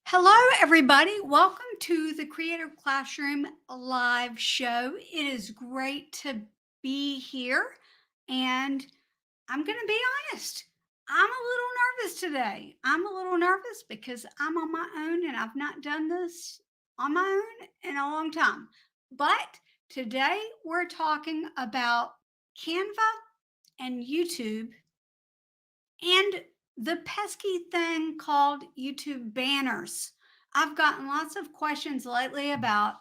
Hello, everybody. Welcome to the Creator Classroom live show. It is great to be here. And I'm going to be honest, I'm a little nervous today. I'm a little nervous because I'm on my own and I've not done this on my own in a long time. But today we're talking about Canva and YouTube and the pesky thing called YouTube banners. I've gotten lots of questions lately about,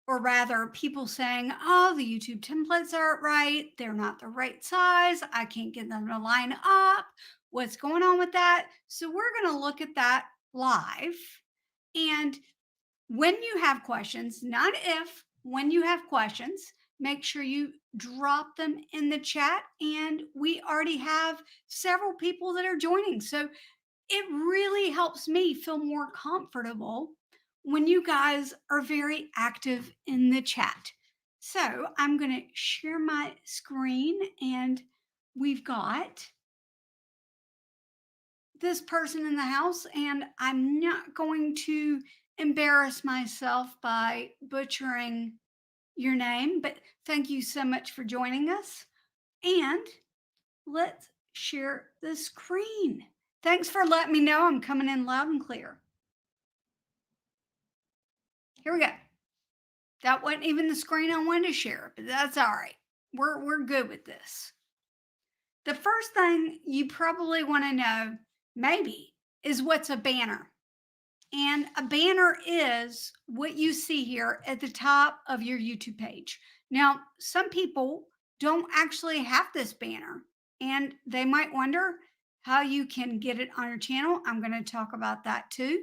or rather, people saying, oh, the YouTube templates aren't right. They're not the right size. I can't get them to line up. What's going on with that? So, we're going to look at that live. And when you have questions, not if, when you have questions, make sure you drop them in the chat. And we already have several people that are joining. So it really helps me feel more comfortable when you guys are very active in the chat. So I'm going to share my screen and we've got this person in the house, and I'm not going to embarrass myself by butchering your name, but thank you so much for joining us. And let's share the screen. Thanks for letting me know I'm coming in loud and clear. Here we go. That wasn't even the screen I wanted to share, but that's all right. We're good with this. The first thing you probably want to know, maybe, is what's a banner. And a banner is what you see here at the top of your YouTube page. Now, some people don't actually have this banner, and they might wonder how you can get it on your channel. I'm going to talk about that too.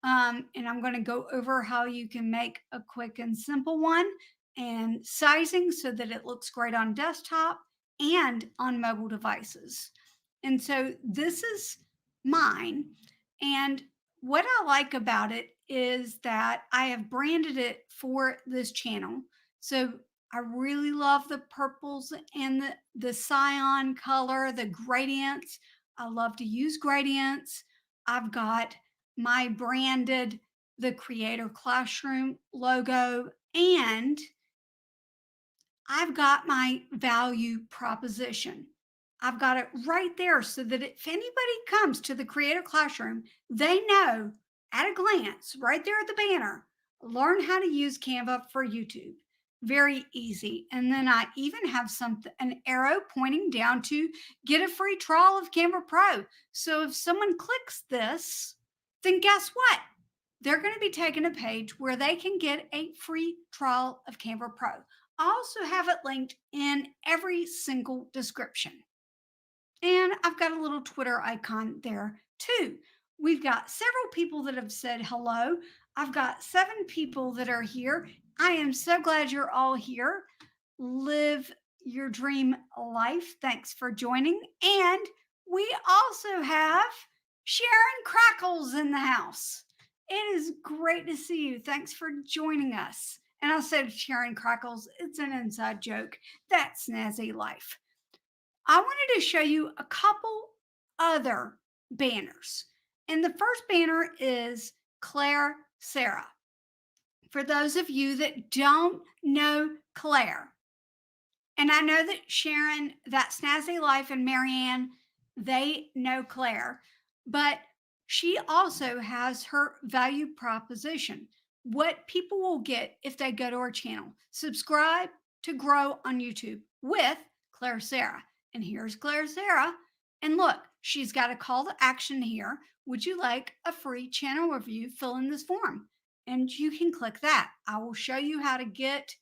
And I'm going to go over how you can make a quick and simple one and sizing so that it looks great on desktop and on mobile devices. And so this is mine. And what I like about it is that I have branded it for this channel. So I really love the purples and the cyan color, the gradients. I love to use gradients. I've got my branded the Creator Classroom logo, and I've got my value proposition. I've got it right there so that if anybody comes to the Creator Classroom, they know at a glance, right there at the banner, learn how to use Canva for YouTube. Very easy. And then I even have an arrow pointing down to get a free trial of Canva Pro. So if someone clicks this, then guess what? They're going to be taken a page where they can get a free trial of Canva Pro. I also have it linked in every single description. And I've got a little Twitter icon there too. We've got several people that have said hello. I've got 7 people that are here. I am so glad you're all here. Live your dream life. Thanks for joining. And we also have Sharon Crackles in the house. It is great to see you. Thanks for joining us. And I said Sharon Crackles, it's an inside joke. That's Snazzy Life. I wanted to show you a couple other banners. And the first banner is Claire Sarah. For those of you that don't know Claire, and I know that Sharon, that Snazzy Life, and Marianne, they know Claire, but she also has her value proposition. What people will get if they go to our channel. Subscribe to grow on YouTube with Claire Sarah. And here's Claire Sarah. And look, she's got a call to action here. Would you like a free channel review? Fill in this form. And you can click that. I will show you how to get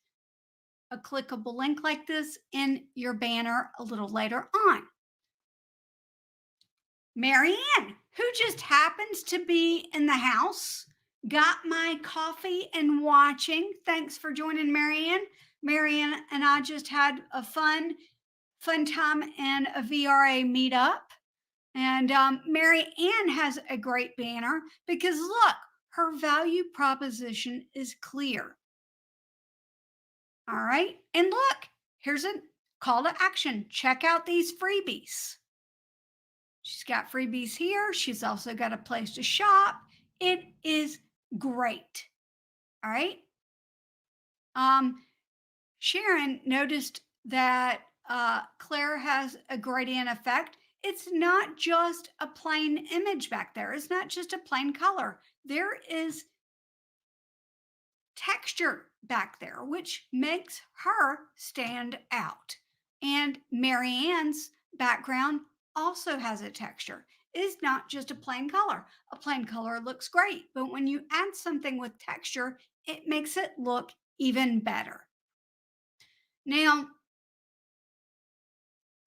a clickable link like this in your banner a little later on. Marianne, who just happens to be in the house, got my coffee and watching. Thanks for joining, Marianne. Marianne and I just had a fun time in a VRA meetup. And Mary Ann has a great banner because look, her value proposition is clear. All right. And look, here's a call to action. Check out these freebies. She's got freebies here. She's also got a place to shop. It is great. All right. Um, Sharon noticed that Claire has a gradient effect. It's not just a plain image back there. It's not just a plain color. There is texture back there, which makes her stand out. And Marianne's background also has a texture. It's not just a plain color. A plain color looks great, but when you add something with texture, it makes it look even better. Now,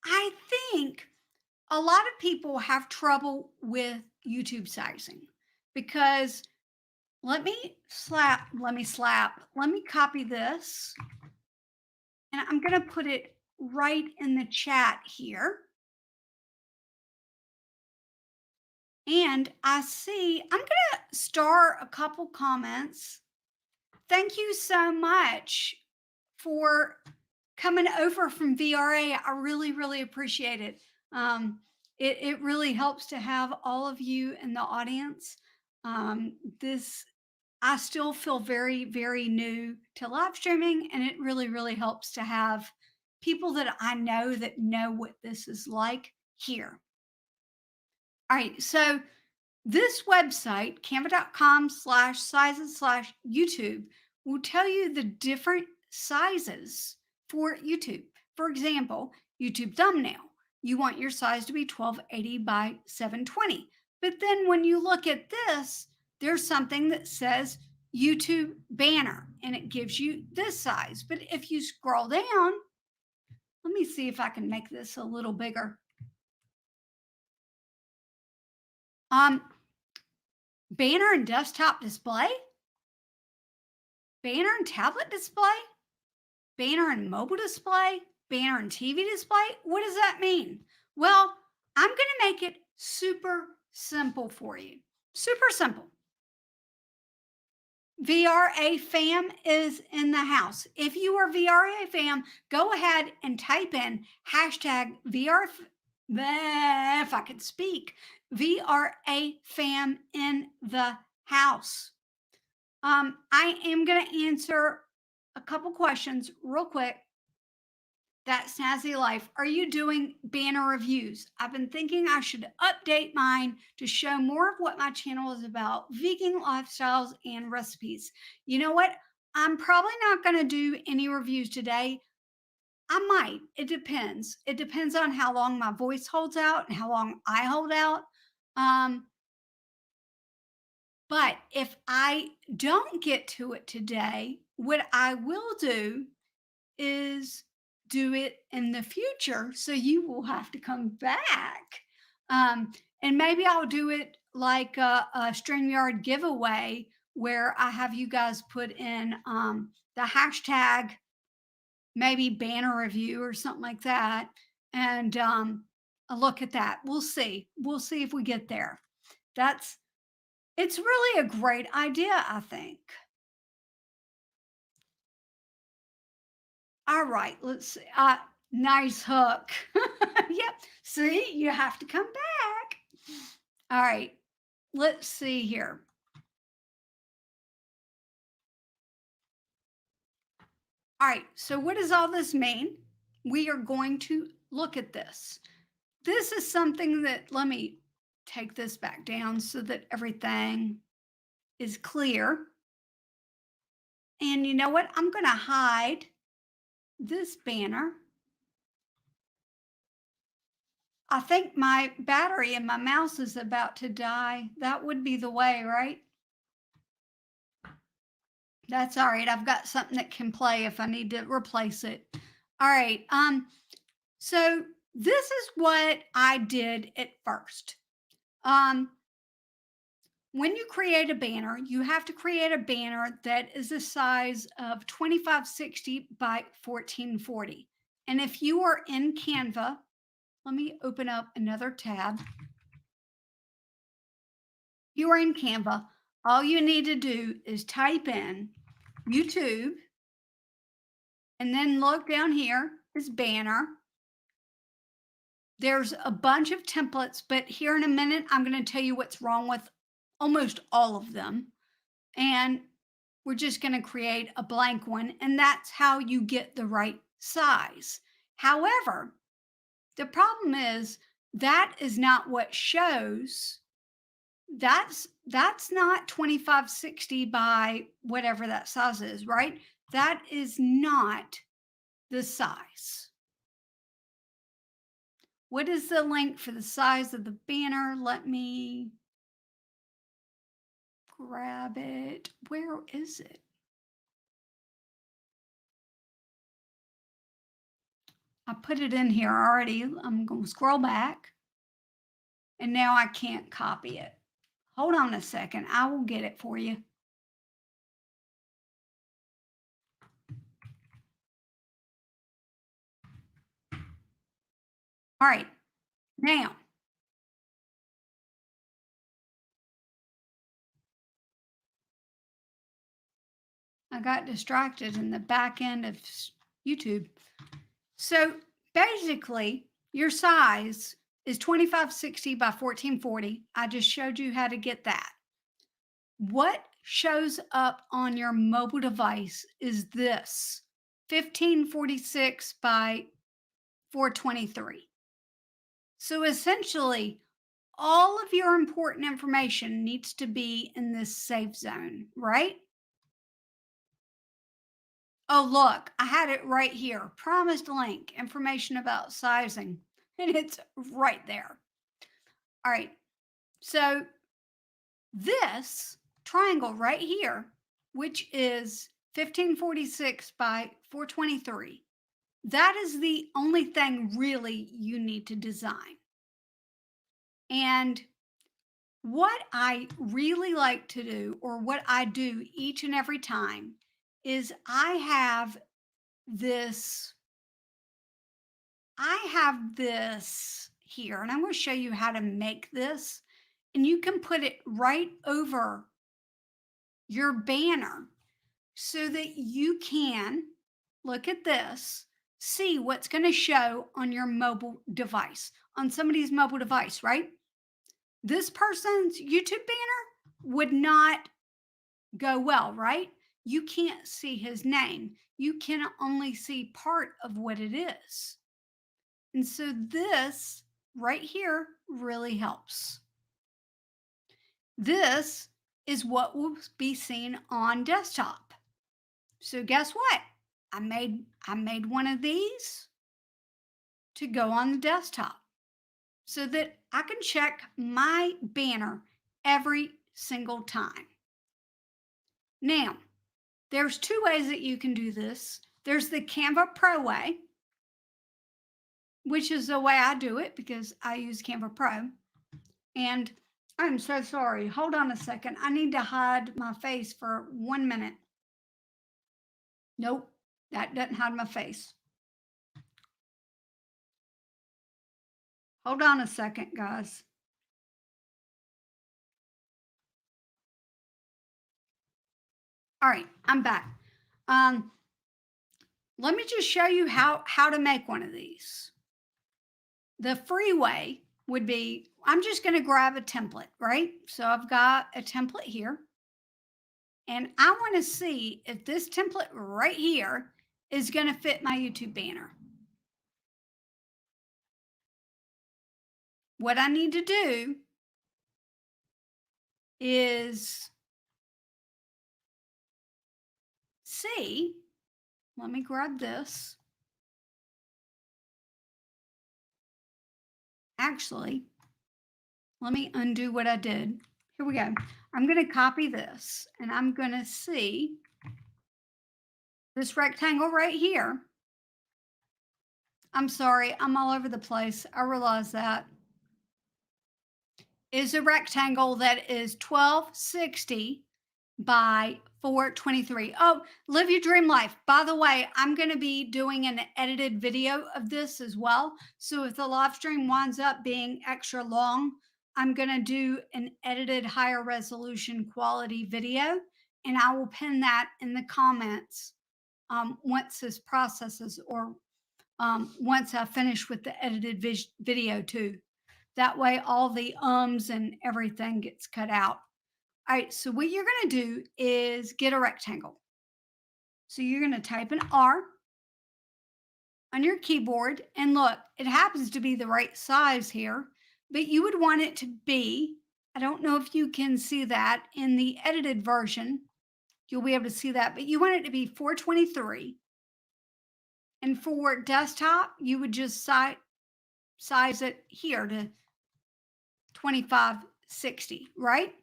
I think a lot of people have trouble with YouTube sizing because let me copy this and I'm going to put it right in the chat here. And I see, I'm going to star a couple comments. Thank you so much for coming over from VRA. I really, really appreciate it. It really helps to have all of you in the audience. This I still feel very, very new to live streaming, and it really, really helps to have people that I know what this is like here. All right, so this website, canva.com/sizes/YouTube, will tell you the different sizes for YouTube. For example, YouTube thumbnail, you want your size to be 1280 by 720. But then when you look at this, there's something that says YouTube banner and it gives you this size. But if you scroll down, let me see if I can make this a little bigger. Banner and desktop display, banner and tablet display, banner and mobile display, banner and TV display. What does that mean? Well, I'm going to make it super simple for you. Super simple. VRA fam is in the house. If you are VRA fam, go ahead and type in hashtag VR, if I could speak, VRA fam in the house. I am going to answer a couple questions real quick. That Snazzy Life, are you doing banner reviews? I've been thinking I should update mine to show more of what my channel is about, vegan lifestyles and recipes. You know what? I'm probably not going to do any reviews today. I might. It depends. It depends on how long my voice holds out and how long I hold out. But if I don't get to it today, what I will do is do it in the future. So you will have to come back. And maybe I'll do it like a StreamYard giveaway where I have you guys put in the hashtag, maybe banner review or something like that. And a look at that. We'll see. We'll see if we get there. It's really a great idea, I think. All right, let's see. Nice hook. Yep. See, you have to come back. All right, let's see here. All right, so what does all this mean? We are going to look at this. This is something that, let me take this back down so that everything is clear. And you know what? I'm going to hide this banner. I think my battery in my mouse is about to die. That would be the way, right? That's all right. I've got something that can play if I need to replace it. All right. So this is what I did at first. When you create a banner, you have to create a banner that is the size of 2560 by 1440. And if you are in Canva, let me open up another tab. If you are in Canva, all you need to do is type in YouTube and then look down here is banner. There's a bunch of templates, but here in a minute, I'm going to tell you what's wrong with almost all of them. And we're just going to create a blank one. And that's how you get the right size. However, the problem is that is not what shows. That's not 2560 by whatever that size is, right? That is not the size. What is the link for the size of the banner? Let me grab it. Where is it? I put it in here already. I'm going to scroll back. And now I can't copy it. Hold on a second. I will get it for you. All right. Now, I got distracted in the back end of YouTube. So basically, your size is 2560 by 1440. I just showed you how to get that. What shows up on your mobile device is this 1546 by 423. So essentially, all of your important information needs to be in this safe zone, right? Oh, look, I had it right here. Promised link, information about sizing. And it's right there. All right. So this triangle right here, which is 1546 by 423, that is the only thing really you need to design. And what I really like to do, or what I do each and every time, is this I have this here, and I'm going to show you how to make this. And you can put it right over your banner so that you can look at this, see what's going to show on your mobile device, on somebody's mobile device, right? This person's YouTube banner would not go well, right? You can't see his name. You can only see part of what it is. And so this right here really helps. This is what will be seen on desktop. So guess what? I made one of these to go on the desktop so that I can check my banner every single time. Now, there's two ways that you can do this. There's the Canva Pro way, which is the way I do it because I use Canva Pro. And I'm so sorry. Hold on a second. I need to hide my face for 1 minute. Nope, that doesn't hide my face. Hold on a second, guys. All right, I'm back. Let me just show you how to make one of these. The free way would be, I'm just going to grab a template, right? So I've got a template here. And I want to see if this template right here is going to fit my YouTube banner. What I need to do is see, let me grab this. Actually, let me undo what I did. Here we go. I'm going to copy this and I'm going to see this rectangle right here. I'm sorry, I'm all over the place. I realize that. Is a rectangle that is 1260 by 423. Oh, live your dream life. By the way, I'm going to be doing an edited video of this as well. So if the live stream winds up being extra long, I'm going to do an edited higher resolution quality video, and I will pin that in the comments once this processes, or once I finish with the edited video too. That way all the ums and everything gets cut out. All right, so what you're going to do is get a rectangle. So you're going to type an R on your keyboard. And look, it happens to be the right size here, but you would want it to be, I don't know if you can see that in the edited version. You'll be able to see that, but you want it to be 423. And for desktop, you would just size it here to 2560, right?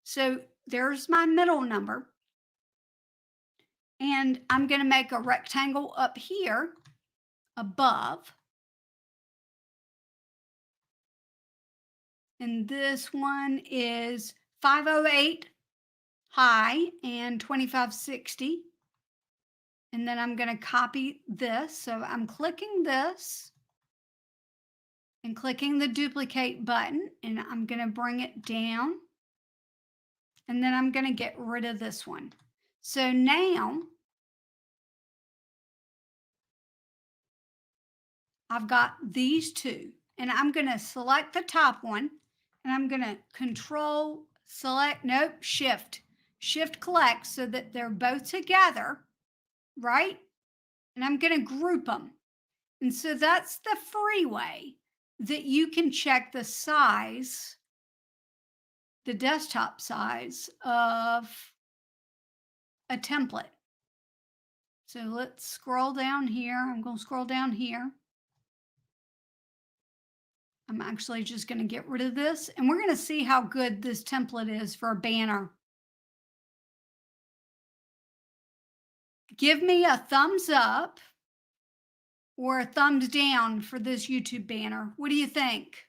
So there's my middle number. And I'm going to make a rectangle up here above. And this one is 508 high and 2560. And then I'm going to copy this. So I'm clicking this and clicking the duplicate button, and I'm going to bring it down. And then I'm going to get rid of this one. So now I've got these two, and I'm going to select the top one, and I'm going to control select, nope, shift collect so that they're both together, right? And I'm going to group them. And so that's the free way that you can check the size, the desktop size of a template. So let's scroll down here. I'm going to scroll down here. I'm actually just going to get rid of this, and we're going to see how good this template is for a banner. Give me a thumbs up or a thumbs down for this YouTube banner. What do you think?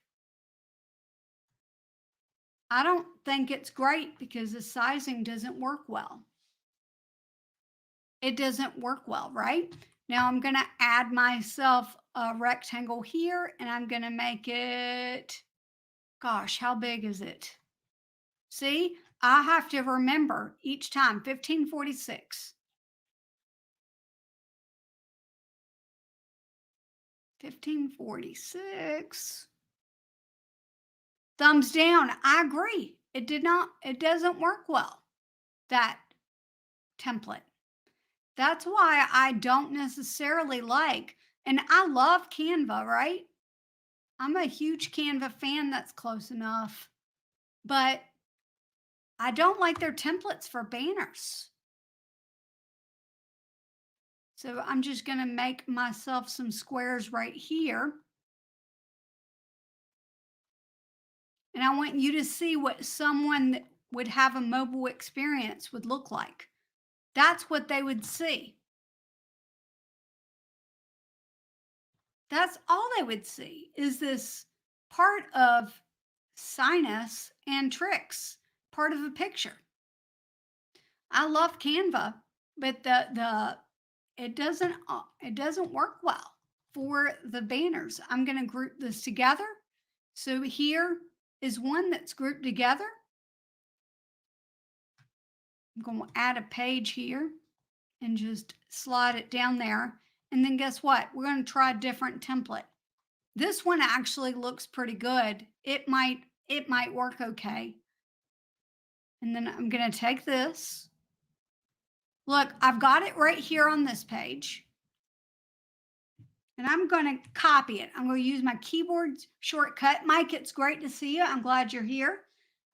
I don't think it's great because the sizing doesn't work well. It doesn't work well, right? Now I'm going to add myself a rectangle here, and I'm going to make it, gosh, how big is it? See, I have to remember each time, 1546. 1546. Thumbs down. I agree. It doesn't work well, that template. That's why I don't necessarily like, and I love Canva, right? I'm a huge Canva fan. That's close enough. But I don't like their templates for banners. So I'm just going to make myself some squares right here. And I want you to see what someone that would have a mobile experience would look like. That's what they would see. That's all they would see is this part of sinus and tricks, part of a picture. I love Canva, but it doesn't work well for the banners. I'm going to group this together. So here is one that's grouped together. I'm going to add a page here and just slide it down there. And then guess what? We're going to try a different template. This one actually looks pretty good. It might work okay. And then I'm going to take this. Look, I've got it right here on this page. And I'm going to copy it. I'm going to use my keyboard shortcut. Mike, it's great to see you. I'm glad you're here.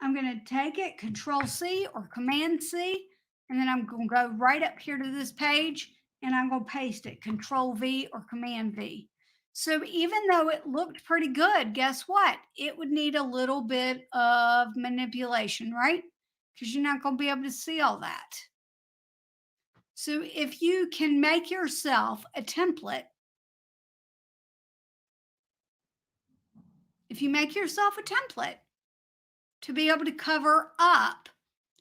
I'm going to take it, Control C or Command C, and then I'm going to go right up here to this page, and I'm going to paste it, Control V or Command V. So even though it looked pretty good, guess what? It would need a little bit of manipulation, right? Because you're not going to be able to see all that. So if you can make yourself a template, to be able to cover up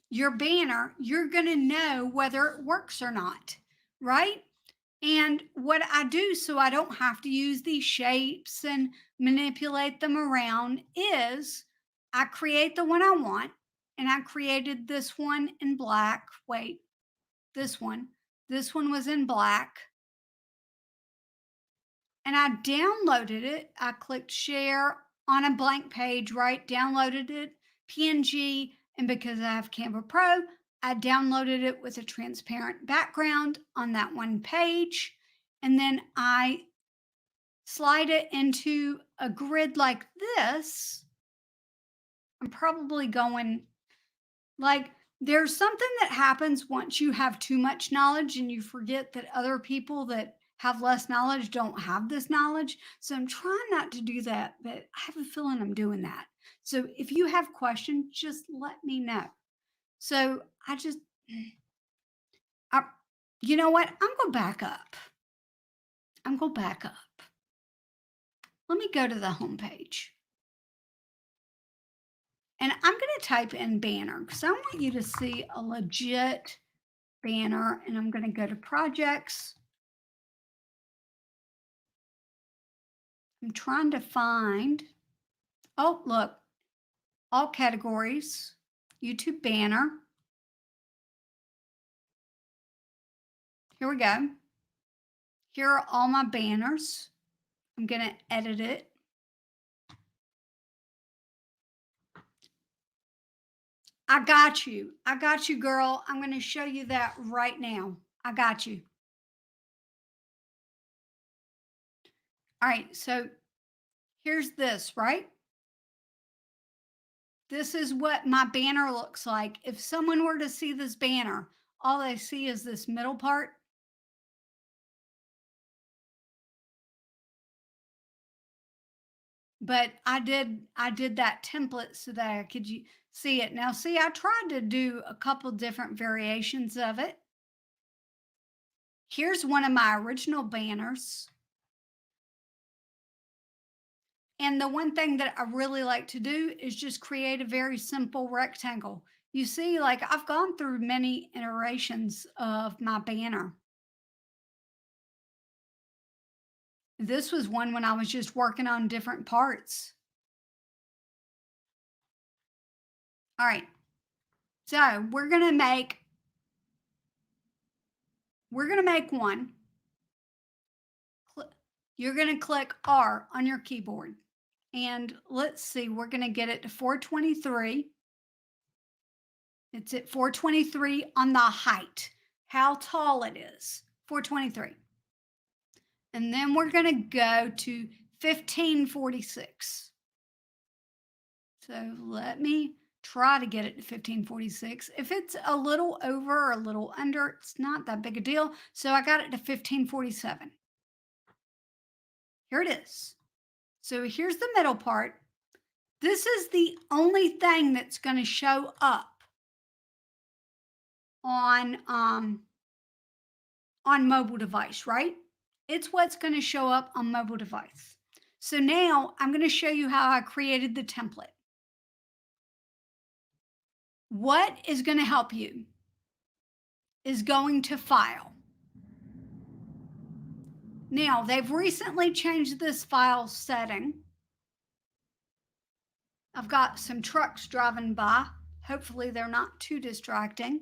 your banner, you're going to know whether it works or not, right? And what I do so I don't have to use these shapes and manipulate them around is I create the one I want, and I created this one in black. Wait, this one was in black. And I downloaded it. I clicked share on a blank page, right? Downloaded it, PNG, And because I have Canva Pro, I downloaded it with a transparent background on that one page. And then I slide it into a grid like this. I'm probably going like, there's something that happens once you have too much knowledge and you forget that other people that have less knowledge don't have this knowledge. So I'm trying not to do that, but I have a feeling I'm doing that. So if you have questions, just let me know. So I just, I, you know what? I'm going to back up. I'm going to back up. Let me go to the home page. And I'm going to type in banner because I want you to see a legit banner. And I'm going to go to projects. I'm trying to find, oh, look, all categories, YouTube banner. Here we go. Here are all my banners. I'm going to edit it. I got you. I got you, girl. I'm going to show you that right now. I got you. All right. So here's this, right? This is what my banner looks like. If someone were to see this banner, all they see is this middle part. But I did that template so that I could see it. Now, see, I tried to do a couple different variations of it. Here's one of my original banners. And the one thing that I really like to do is just create a very simple rectangle. You see, like I've gone through many iterations of my banner. This was one when I was just working on different parts. All right. So we're going to make one. You're going to click R on your keyboard. And let's see, we're going to get it to 423. It's at 423 on the height, how tall it is, 423. And then we're going to go to 1546. So let me try to get it to 1546. If it's a little over or a little under, it's not that big a deal. So I got it to 1547. Here it is. So here's the middle part. This is the only thing that's going to show up on mobile device, right? It's what's going to show up on mobile device. So now I'm going to show you how I created the template. What is going to help you is going to File. Now, they've recently changed this file setting. I've got some trucks driving by. Hopefully, they're not too distracting.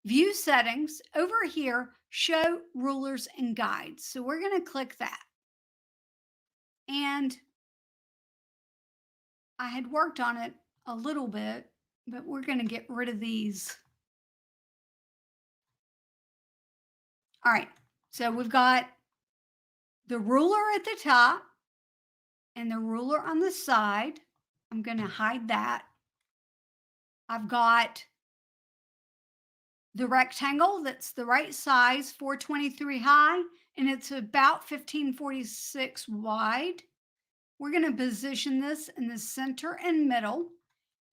View settings. Over here, show rulers and guides. So we're going to click that. And I had worked on it a little bit, but we're going to get rid of these. All right. So we've got the ruler at the top and the ruler on the side. I'm going to hide that. I've got the rectangle that's the right size, 423 high, and it's about 1546 wide. We're going to position this in the center and middle.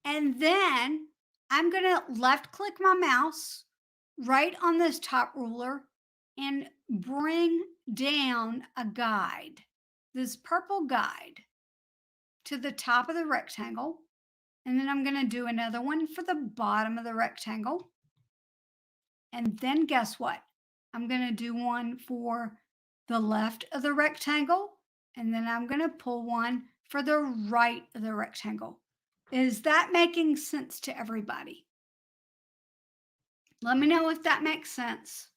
And then I'm going to left click my mouse right on this top ruler and bring down a guide, this purple guide, to the top of the rectangle. And then I'm going to do another one for the bottom of the rectangle. And then guess what? I'm going to do one for the left of the rectangle. And then I'm going to pull one for the right of the rectangle. Is that making sense to everybody? Let me know if that makes sense.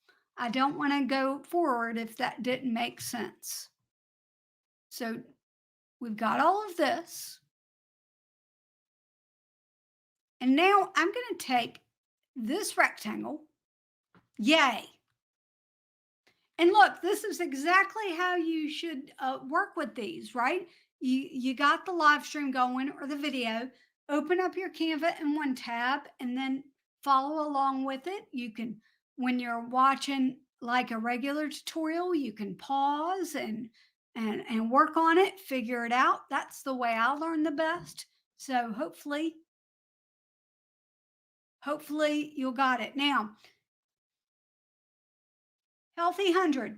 I don't want to go forward if that didn't make sense. So we've got all of this. And now I'm going to take this rectangle. Yay. And look, this is exactly how you should work with these, right? You got the live stream going or the video, open up your Canva in one tab and then follow along with it. You can, when you're watching like a regular tutorial, you can pause and work on it, figure it out. That's the way I learn the best. So hopefully you'll got it. Now, Healthy 100.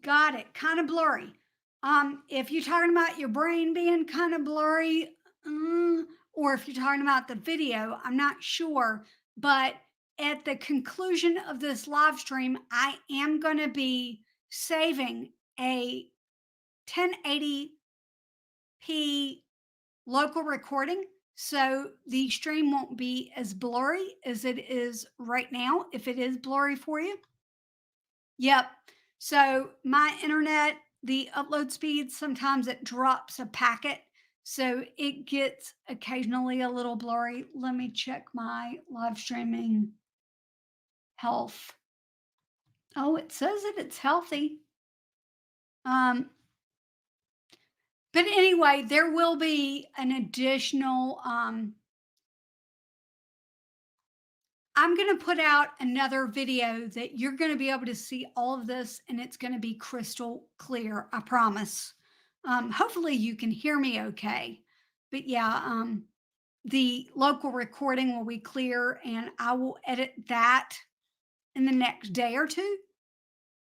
Got it. Kind of blurry. If you're talking about your brain being kind of blurry, or if you're talking about the video, I'm not sure. But at the conclusion of this live stream, I am going to be saving a 1080p local recording. So the stream won't be as blurry as it is right now, if it is blurry for you. Yep. So my internet, the upload speed, sometimes it drops a packet. So it gets occasionally a little blurry. Let me check my live streaming health. Oh, it says that it's healthy. But anyway, there will be an additional I'm going to put out another video that you're going to be able to see all of this and it's going to be crystal clear. I promise. Hopefully you can hear me okay. But yeah, the local recording will be clear and I will edit that in the next day or two.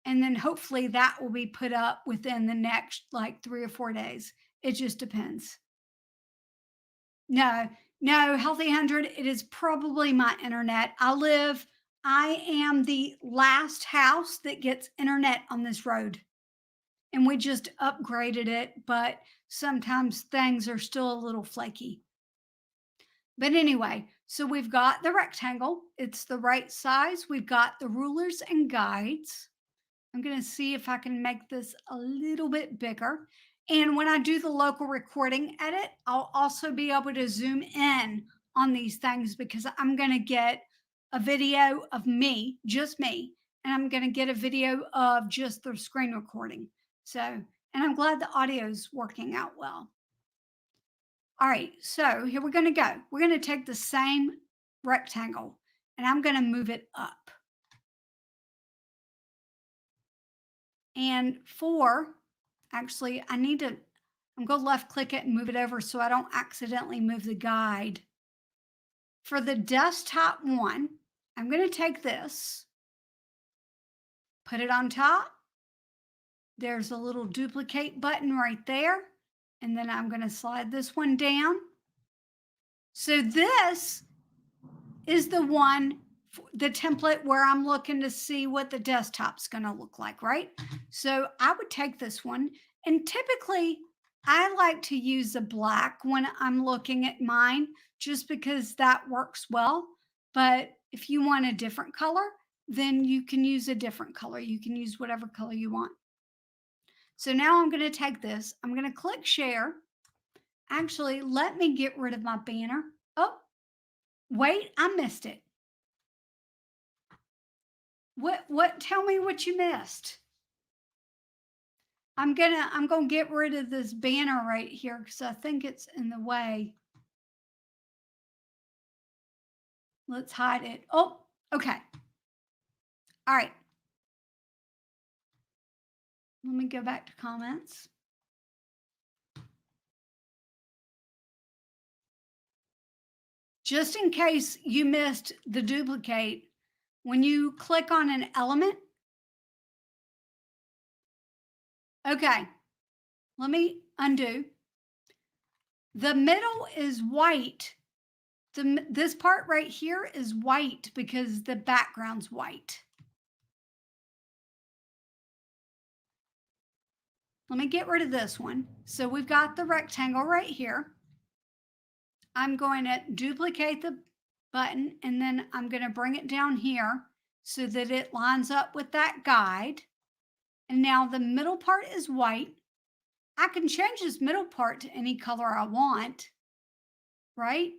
And then hopefully that will be put up within the next like 3 or 4 days. It just depends. No, no, Healthy 100, it is probably my internet. I am the last house that gets internet on this road. And we just upgraded it, but sometimes things are still a little flaky. But anyway, so we've got the rectangle. It's the right size. We've got the rulers and guides. I'm going to see if I can make this a little bit bigger. And when I do the local recording edit, I'll also be able to zoom in on these things because I'm going to get a video of me, just me, and I'm going to get a video of just the screen recording. So, and I'm glad the audio is working out well. All right, so here we're going to go. We're going to take the same rectangle and I'm going to move it up. And actually, I'm going to left click it and move it over so I don't accidentally move the guide. For the desktop one, I'm going to take this, put it on top. There's a little duplicate button right there. And then I'm going to slide this one down. So this is the one, the template where I'm looking to see what the desktop's going to look like, right? So I would take this one, and typically I like to use the black when I'm looking at mine just because that works well. But if you want a different color, then you can use a different color. You can use whatever color you want. So now I'm going to take this. I'm going to click share. Actually, let me get rid of my banner. Oh, wait, I missed it. What, tell me what you missed. I'm gonna get rid of this banner right here because I think it's in the way. Let's hide it. Oh, okay. All right. Let me go back to comments. Just in case you missed the duplicate, when you click on an element, okay, let me undo. The middle is white. This part right here is white because the background's white. Let me get rid of this one. So we've got the rectangle right here. I'm going to duplicate the button and then I'm going to bring it down here so that it lines up with that guide. And now the middle part is white. I can change this middle part to any color I want, right?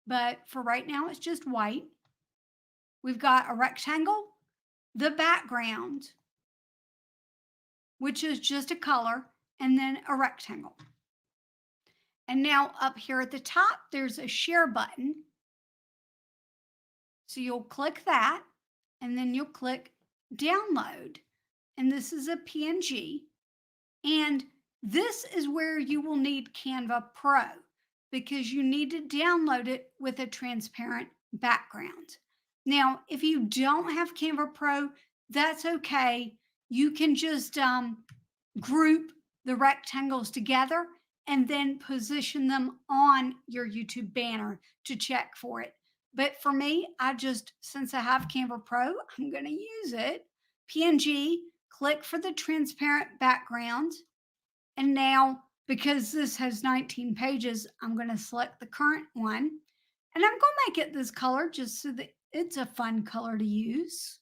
but for right now, it's just white. We've got a rectangle, the background, which is just a color, and then a rectangle. And now up here at the top, there's a share button. So you'll click that, and then you'll click download. And this is a PNG. And this is where you will need Canva Pro because you need to download it with a transparent background. Now, if you don't have Canva Pro, that's okay. You can just group the rectangles together and then position them on your YouTube banner to check for it. But for me, since I have Canva Pro, I'm going to use it. PNG, click for the transparent background. And now, because this has 19 pages, I'm going to select the current one. And I'm going to make it this color just so that it's a fun color to use.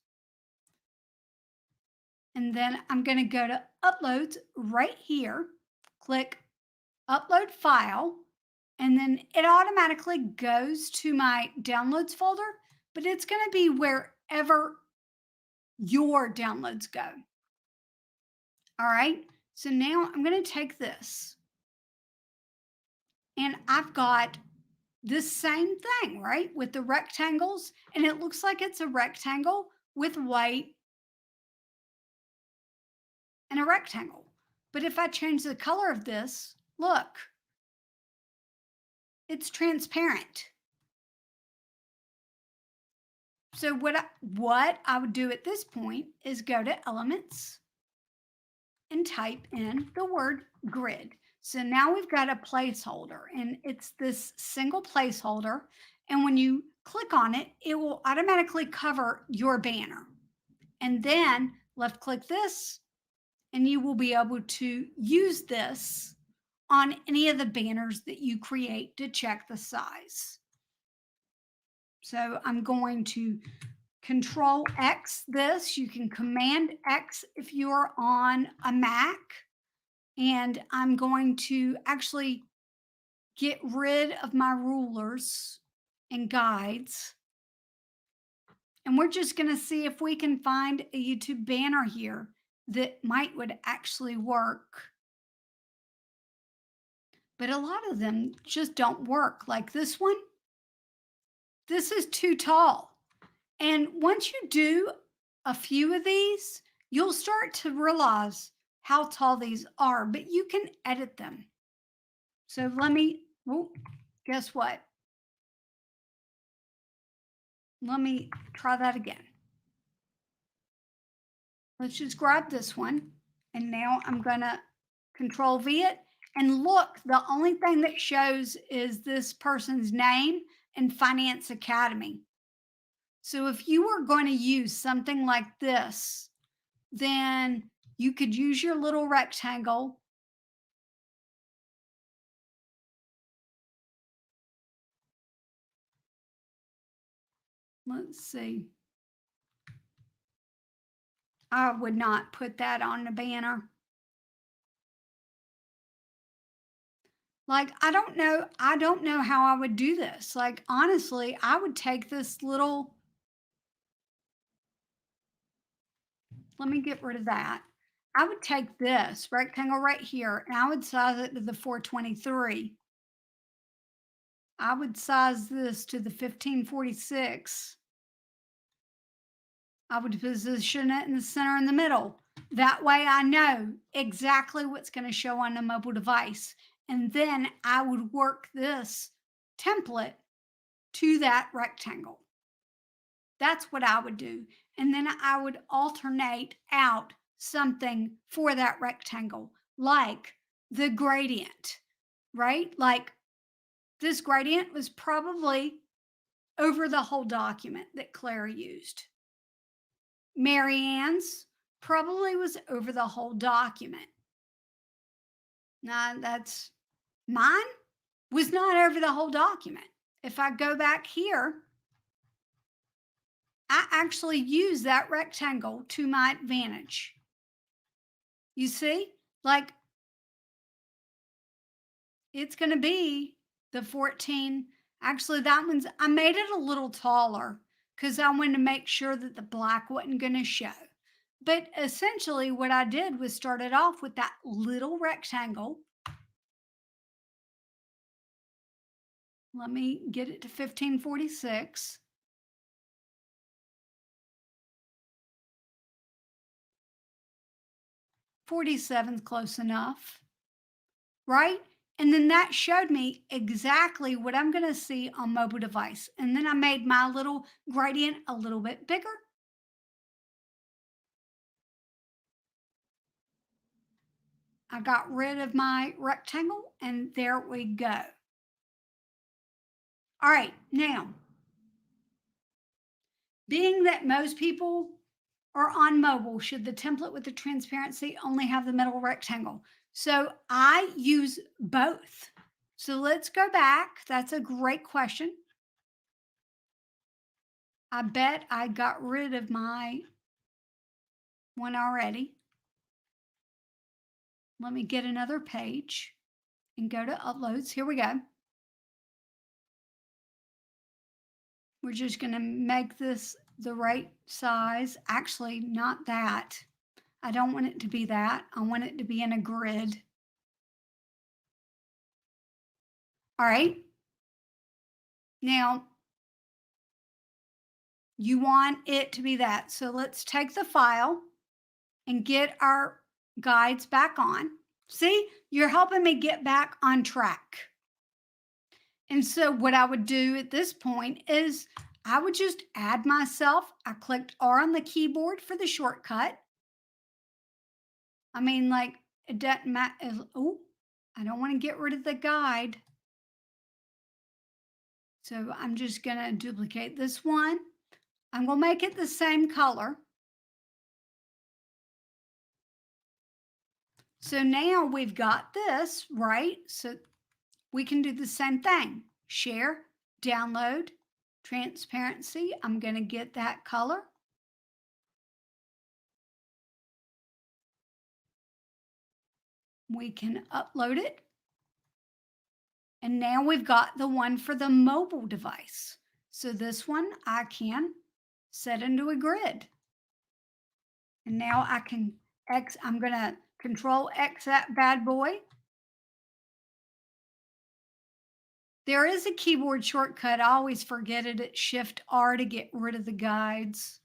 And then I'm going to go to Uploads right here, click Upload File, and then it automatically goes to my Downloads folder, but it's going to be wherever your downloads go. All right, so now I'm going to take this, and I've got this same thing, right, with the rectangles, and it looks like it's a rectangle with white and a rectangle. But if I change the color of this, look, it's transparent. So what I would do at this point is go to Elements and type in the word grid. So now we've got a placeholder, and it's this single placeholder. And when you click on it, it will automatically cover your banner. And then left click this, and you will be able to use this on any of the banners that you create to check the size. So I'm going to Control X this. You can Command X if you're on a Mac. And I'm going to actually get rid of my rulers and guides. And we're just going to see if we can find a YouTube banner here that would actually work. But a lot of them just don't work. Like this one, this is too tall. And once you do a few of these, you'll start to realize how tall these are, but you can edit them. So guess what? Let me try that again. Let's just grab this one. And now I'm going to Control V it. And look, the only thing that shows is this person's name and Finance Academy. So if you were going to use something like this, then you could use your little rectangle. Let's see. I would not put that on the banner. Like, I don't know how I would do this. Like, honestly, I would take this little, let me get rid of that. I would take this rectangle right here and I would size it to the 423. I would size this to the 1546. I would position it in the center in the middle. That way I know exactly what's going to show on the mobile device. And then I would work this template to that rectangle. That's what I would do. And then I would alternate out something for that rectangle, like the gradient, right? Like this gradient was probably over the whole document that Claire used. Marianne's probably was over the whole document. Now that's mine was not over the whole document. If I go back here, I actually use that rectangle to my advantage. You see, like it's going to be the 14 Actually, that one's, I made it a little taller because I wanted to make sure that the black wasn't going to show. But essentially, what I did was started off with that little rectangle. Let me get it to 1546. 47's close enough, right? And then that showed me exactly what I'm going to see on mobile device. And then I made my little gradient a little bit bigger. I got rid of my rectangle and there we go. All right, now, being that most people are on mobile, should the template with the transparency only have the middle rectangle? So I use both. So let's go back. That's a great question. I bet I got rid of my one already. Let me get another page and go to uploads. Here we go. We're just going to make this the right size. Actually, not that. I don't want it to be that. I want it to be in a grid. All right. Now, you want it to be that. So let's take the file and get our guides back on. See, you're helping me get back on track. And so what I would do at this point is I would just add myself. I clicked R on the keyboard for the shortcut. I mean, like, it doesn't matter. Oh, I don't want to get rid of the guide. So I'm just going to duplicate this one. I'm going to make it the same color. So now we've got this, right? So we can do the same thing. Share, download, transparency. I'm going to get that color. We can upload it. And now we've got the one for the mobile device. So this one I can set into a grid. And now I can I'm going to Control X that bad boy. There is a keyboard shortcut. I always forget it. It's Shift R to get rid of the guides.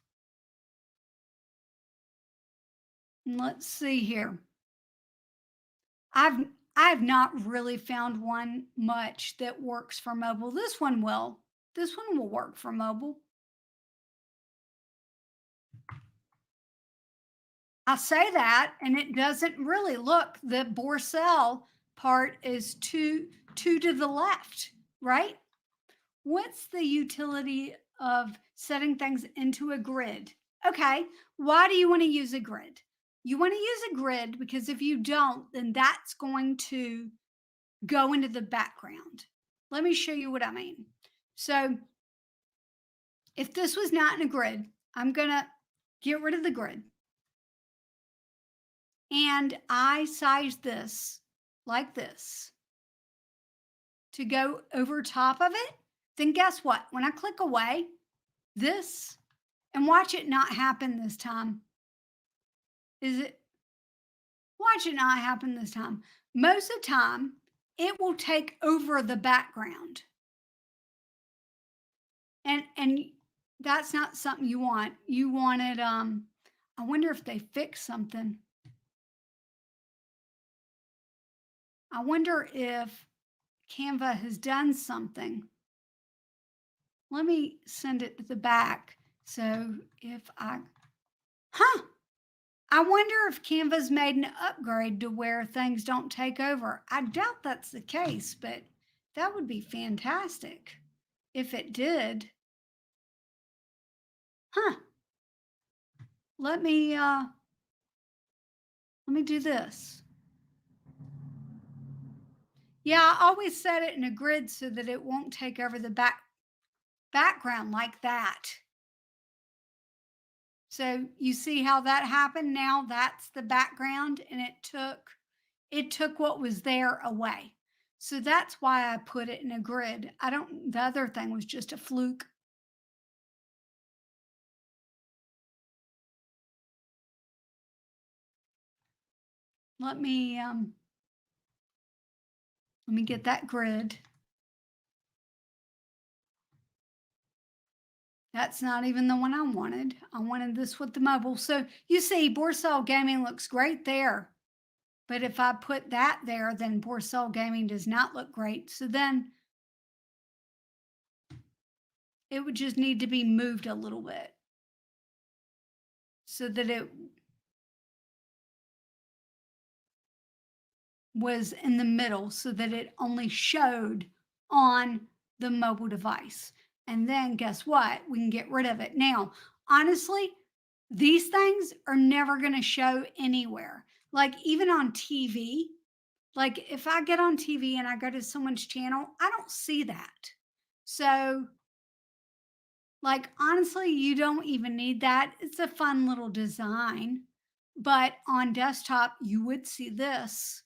And let's see here. I've not really found one much that works for mobile. This one will. This one will work for mobile. I say that, and it doesn't really look. The Borcel part is two to the left, right? What's the utility of setting things into a grid? Okay, why do you want to use a grid? You want to use a grid because if you don't, then that's going to go into the background. Let me show you what I mean. So if this was not in a grid, I'm going to get rid of the grid. And I size this like this to go over top of it. Then guess what? When I click away, this, and watch it not happen this time. Watch it not happen this time. Most of the time, it will take over the background. And that's not something you want. You want it, I wonder if they fixed something. I wonder if Canva has done something. Let me send it to the back. So if I wonder if Canva's made an upgrade to where things don't take over. I doubt that's the case, but that would be fantastic if it did. Let me do this. Yeah, I always set it in a grid so that it won't take over the background like that. So you see how that happened? Now that's the background, and it took what was there away. So that's why I put it in a grid. The other thing was just a fluke. Let me, let me get that grid. That's not even the one I wanted. I wanted this with the mobile. So you see, Borsal Gaming looks great there. But if I put that there, then Borsal Gaming does not look great. So then it would just need to be moved a little bit so that it was in the middle, so that it only showed on the mobile device. And then guess what? We can get rid of it. Now, honestly, these things are never going to show anywhere. Like even on TV, like if I get on TV and I go to someone's channel, I don't see that. So, like, honestly, you don't even need that. It's a fun little design. But on desktop, you would see this,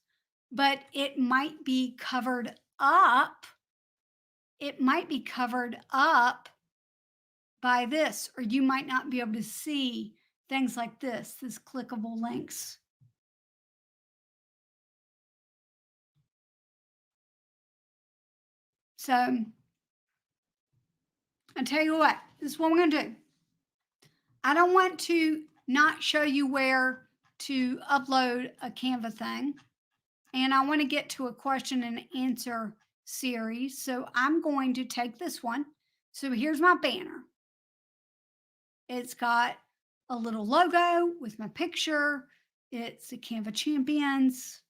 but it might be covered up. It might be covered up by this, or you might not be able to see things like this clickable links. So I tell you what, this is what we're going to do. I don't want to not show you where to upload a Canva thing. And I want to get to a question and answer series. So I'm going to take this one. So here's my banner. It's got a little logo with my picture. It's the Canva Champions.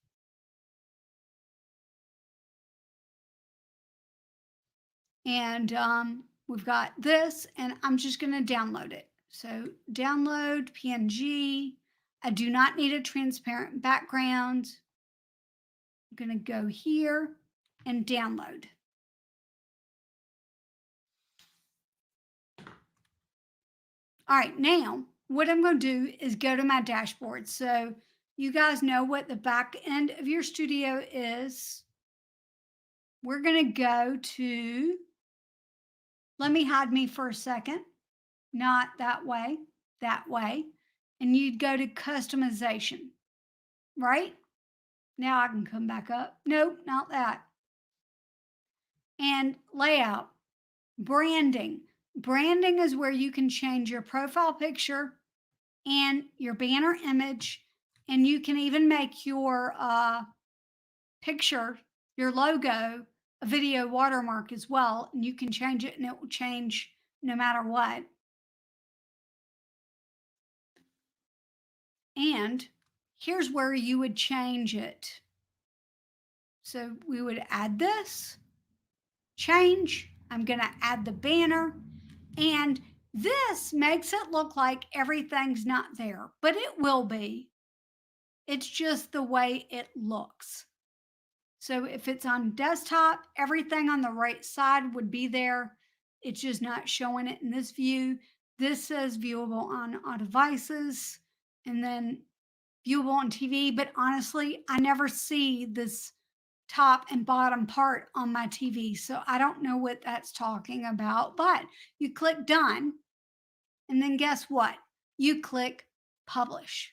And we've got this, and I'm just going to download it. So download PNG. I do not need a transparent background. I'm going to go here and download. All right, now what I'm going to do is go to my dashboard. So you guys know what the back end of your studio is. We're going to go to, let me hide me for a second, not that way, that way. And you'd go to customization, right? Now I can come back up. Nope, not that. And layout, branding. Branding is where you can change your profile picture and your banner image, and you can even make your picture, your logo, a video watermark as well, and you can change it and it will change no matter what. And here's where you would change it. So we would add this, change, I'm gonna add the banner, and this makes it look like everything's not there, but it will be. It's just the way it looks. So if it's on desktop, everything on the right side would be there. It's just not showing it in this view. This says viewable on all devices and then viewable on TV. But honestly, I never see this top and bottom part on my TV. So I don't know what that's talking about. But you click done. And then guess what? You click publish.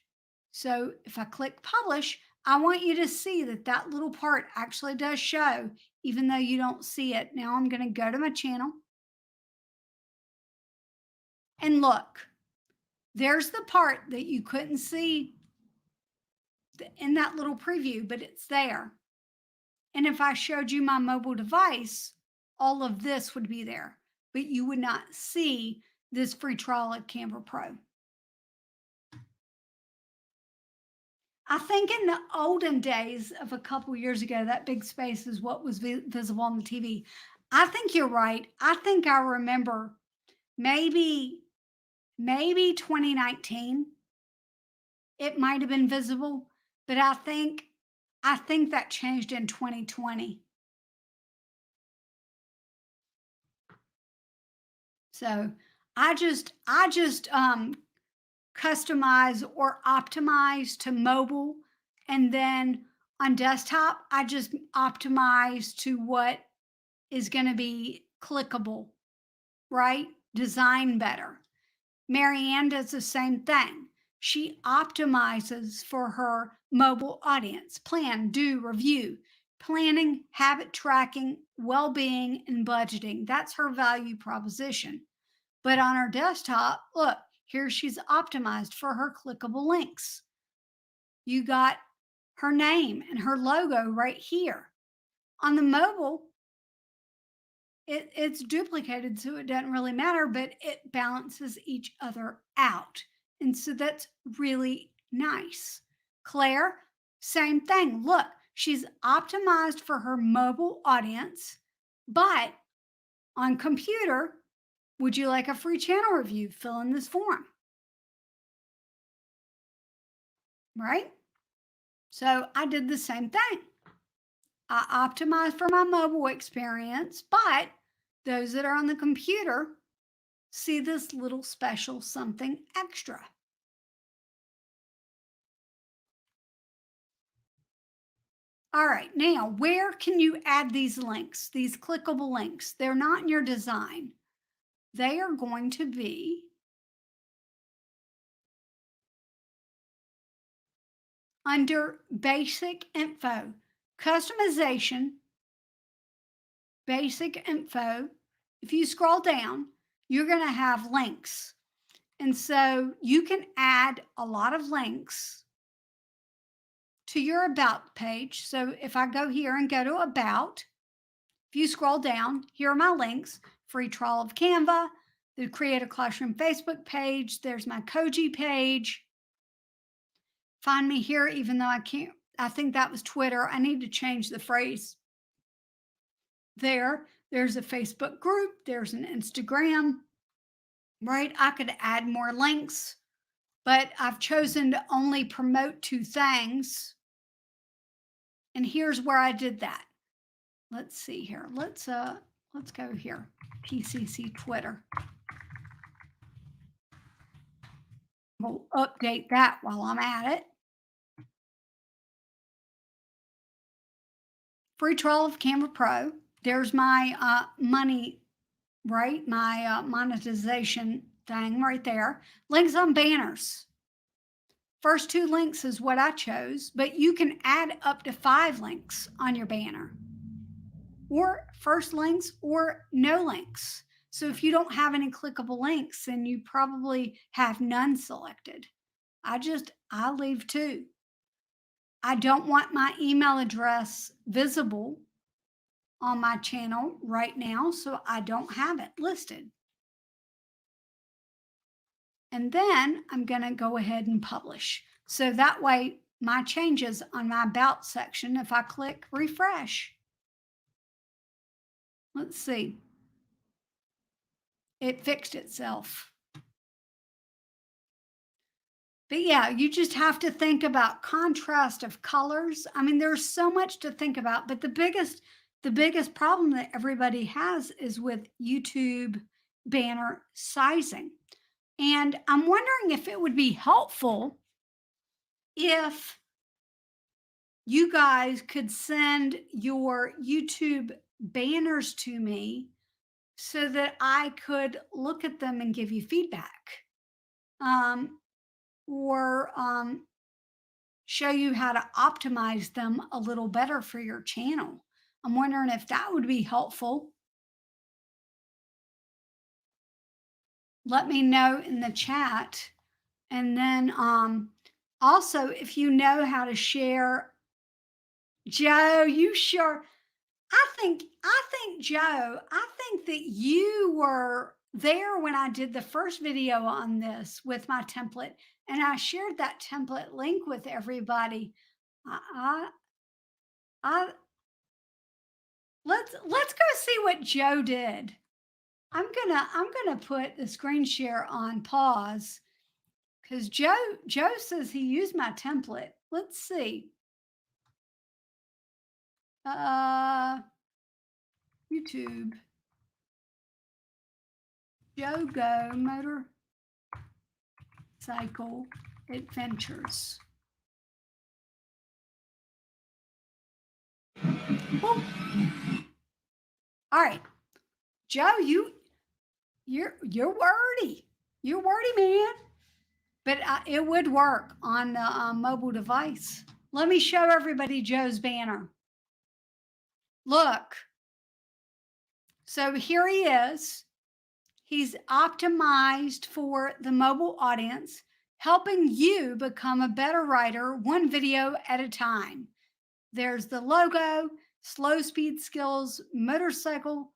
So if I click publish, I want you to see that that little part actually does show, even though you don't see it. Now I'm going to go to my channel. And look, there's the part that you couldn't see in that little preview, but it's there. And if I showed you my mobile device, all of this would be there, but you would not see this free trial of Canva Pro. I think in the olden days of a couple years ago, that big space is what was visible on the TV. I think you're right. I think I remember maybe 2019, it might have been visible, but I think that changed in 2020. So I just customize or optimize to mobile, and then On desktop, I just optimize to what is going to be clickable, right? Design better. Marianne does the same thing. She optimizes for her mobile audience. Plan, do, review, planning, habit tracking, well being, and budgeting. That's her value proposition. But on her desktop, look, here she's optimized for her clickable links. You got her name and her logo right here. On the mobile, it's duplicated, so it doesn't really matter, but it balances each other out. And so that's really nice. Claire, same thing. Look, she's optimized for her mobile audience, but on computer, would you like a free channel review? Fill in this form, right? So I did the same thing. I optimized for my mobile experience, but those that are on the computer see this little special something extra. All right, now where can you add these links, these clickable links? They're not in your design. They are going to be under basic info, customization, basic info. If you scroll down, you're going to have links. And so you can add a lot of links to your about page. So if I go here and go to about, if you scroll down, here are my links: free trial of Canva, the Create a Classroom Facebook page. There's my Koji page. Find me here, even though I can't, I think that was Twitter. I need to change the phrase there. There's a Facebook group. There's an Instagram, right? I could add more links, but I've chosen to only promote 2 things. And here's where I did that. Let's see here. Let's go here. PCC Twitter. We'll update that while I'm at it. Free trial of Canva Pro. There's my money, right? My monetization thing right there. Links on banners. First 2 links is what I chose, but you can add up to 5 links on your banner, or first links or no links. So if you don't have any clickable links, then you probably have none selected. I leave 2. I don't want my email address visible on my channel right now, so I don't have it listed. And then I'm going to go ahead and publish. So that way, my changes on my about section, if I click refresh, let's see, it fixed itself. But yeah, you just have to think about contrast of colors. I mean, there's so much to think about, but the biggest problem that everybody has is with YouTube banner sizing. And I'm wondering if it would be helpful if you guys could send your YouTube banners to me so that I could look at them and give you feedback. Or show you how to optimize them a little better for your channel. I'm wondering if that would be helpful. Let me know in the chat. And then also, if you know how to share, Joe, you sure, I think, Joe, I think that you were there when I did the first video on this with my template, and I shared that template link with everybody. I let's go see what Joe did. I'm gonna put the screen share on pause because Joe says he used my template. Let's see. YouTube. Joe Go Motorcycle Adventures. Woo. All right, Joe, you're wordy. You're wordy, man. But it would work on the mobile device. Let me show everybody Joe's banner. Look. So here he is. He's optimized for the mobile audience, helping you become a better writer one video at a time. There's the logo, slow speed skills, motorcycle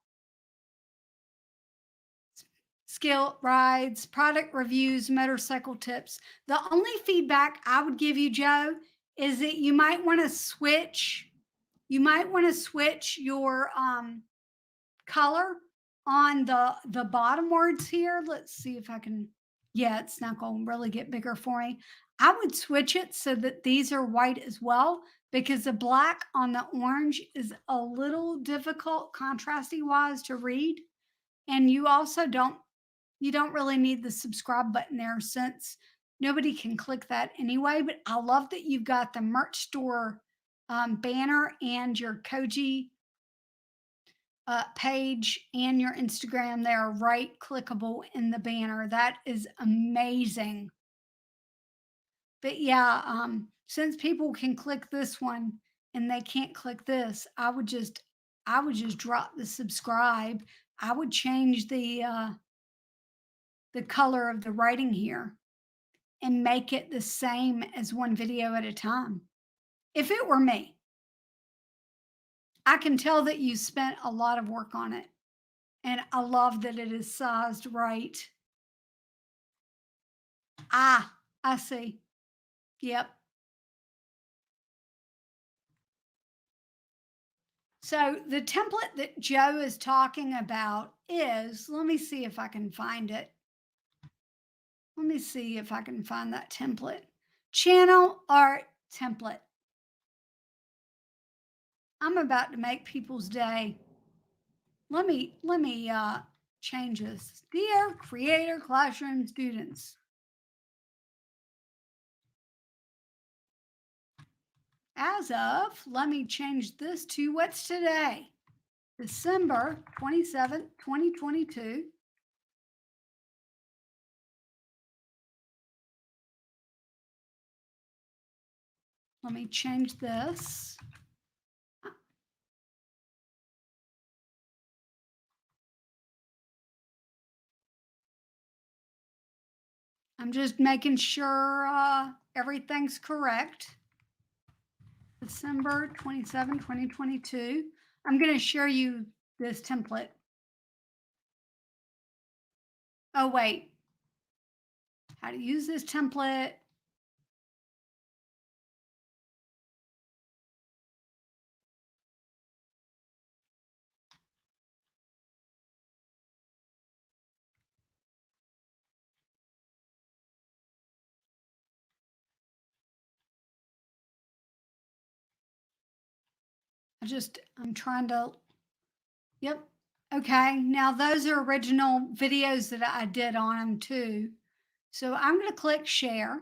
skill rides, product reviews, motorcycle tips. The only feedback I would give you, Joe, is that you might want to switch. You might want to switch your color on the bottom words here. Let's see if I can. Yeah, it's not going to really get bigger for me. I would switch it so that these are white as well, because the black on the orange is a little difficult contrasty wise to read. And you also don't really need the subscribe button there, since nobody can click that anyway. But I love that you've got the merch store banner and your Koji page and your Instagram. They are right clickable in the banner. That is amazing. But yeah, since people can click this one and they can't click this, I would just drop the subscribe. I would change the color of the writing here and make it the same as one video at a time. If it were me, I can tell that you spent a lot of work on it. And I love that it is sized right. Ah, I see. Yep. So the template that Joe is talking about is, let me see if I can find it. Let me see if I can find that template. Channel art template. I'm about to make people's day. Let me change this. Dear Creator Classroom students, as of, let me change this to what's today, December 27th, 2022. Let me change this. I'm just making sure everything's correct. December 27, 2022. I'm going to share you this template. Oh, wait. How to use this template. I'm trying to, yep. Okay, now those are original videos that I did on them too. So I'm going to click share.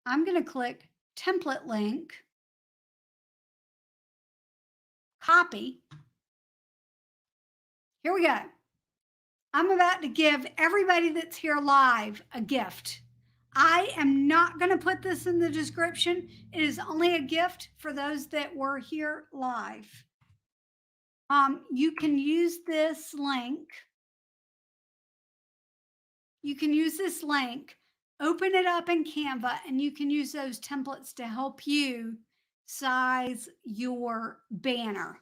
I'm going to click template link, copy. Here we go. I'm about to give everybody that's here live a gift. I am not going to put this in the description. It is only a gift for those that were here live. You can use this link. You can use this link, open it up in Canva, and you can use those templates to help you size your banner.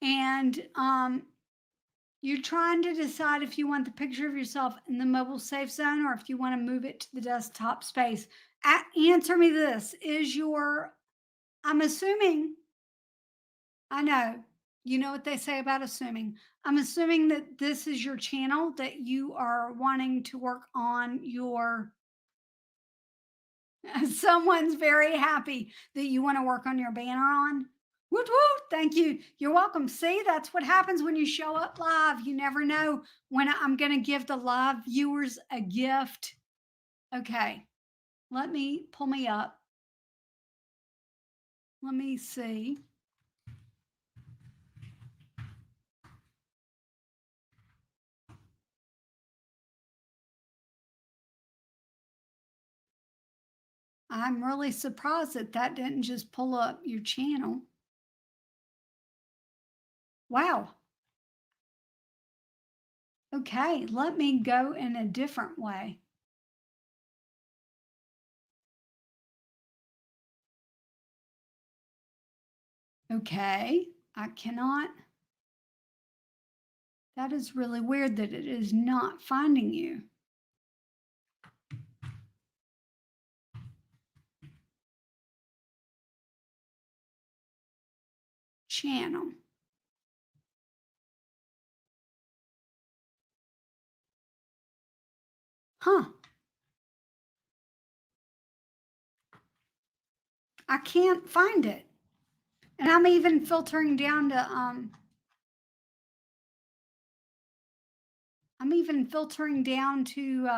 And you're trying to decide if you want the picture of yourself in the mobile safe zone or if you want to move it to the desktop space. Answer me this. I'm assuming, I know, you know what they say about assuming. I'm assuming that this is your channel that you are wanting to work on your, someone's very happy that you want to work on your banner on. Woot woot, thank you. You're welcome. See, that's what happens when you show up live. You never know when I'm going to give the live viewers a gift. Okay. Let me pull me up. Let me see. I'm really surprised that that didn't just pull up your channel. Wow. Okay, let me go in a different way. Okay, I cannot. That is really weird that it is not finding you. Channel. Huh. I can't find it. And I'm even filtering down to I'm even filtering down to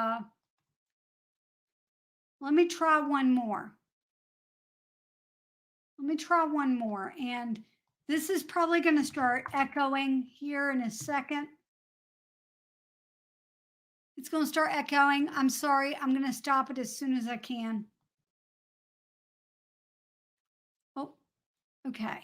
let me try one more. Let me try one more. And this is probably going to start echoing here in a second. It's going to start echoing. I'm sorry. I'm going to stop it as soon as I can. Oh, okay.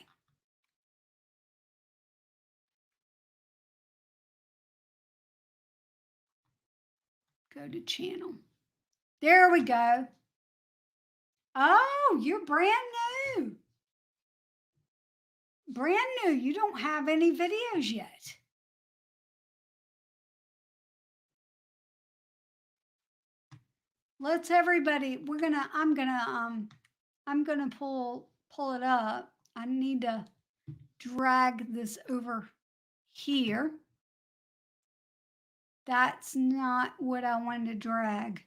Go to channel. There we go. Oh, you're brand new. Brand new. You don't have any videos yet. Let's everybody, I'm gonna pull it up. I need to drag this over here. That's not what I wanted to drag.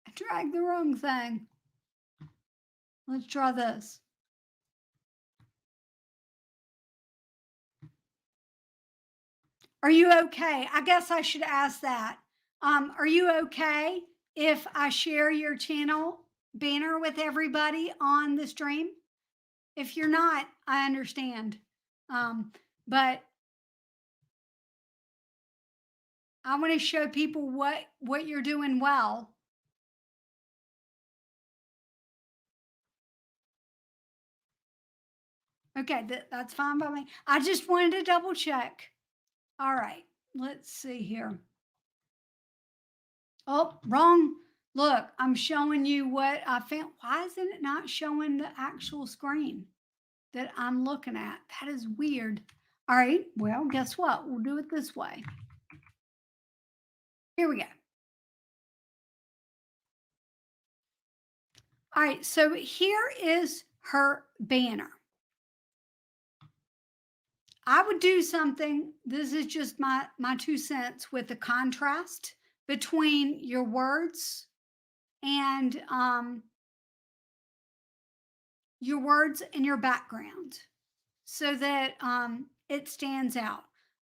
I dragged the wrong thing. Let's draw this. Are you okay? I guess I should ask that. Are you okay if I share your channel banner with everybody on the stream? If you're not, I understand. But I want to show people what you're doing well. Okay, that's fine by me. I just wanted to double check. All right, let's see here. Oh, wrong. Look, I'm showing you what I found. Why isn't it not showing the actual screen that I'm looking at? That is weird. All right, well, guess what? We'll do it this way. Here we go. All right, so here is her banner. I would do something, this is just my 2 cents, with the contrast between your words and your background so that it stands out.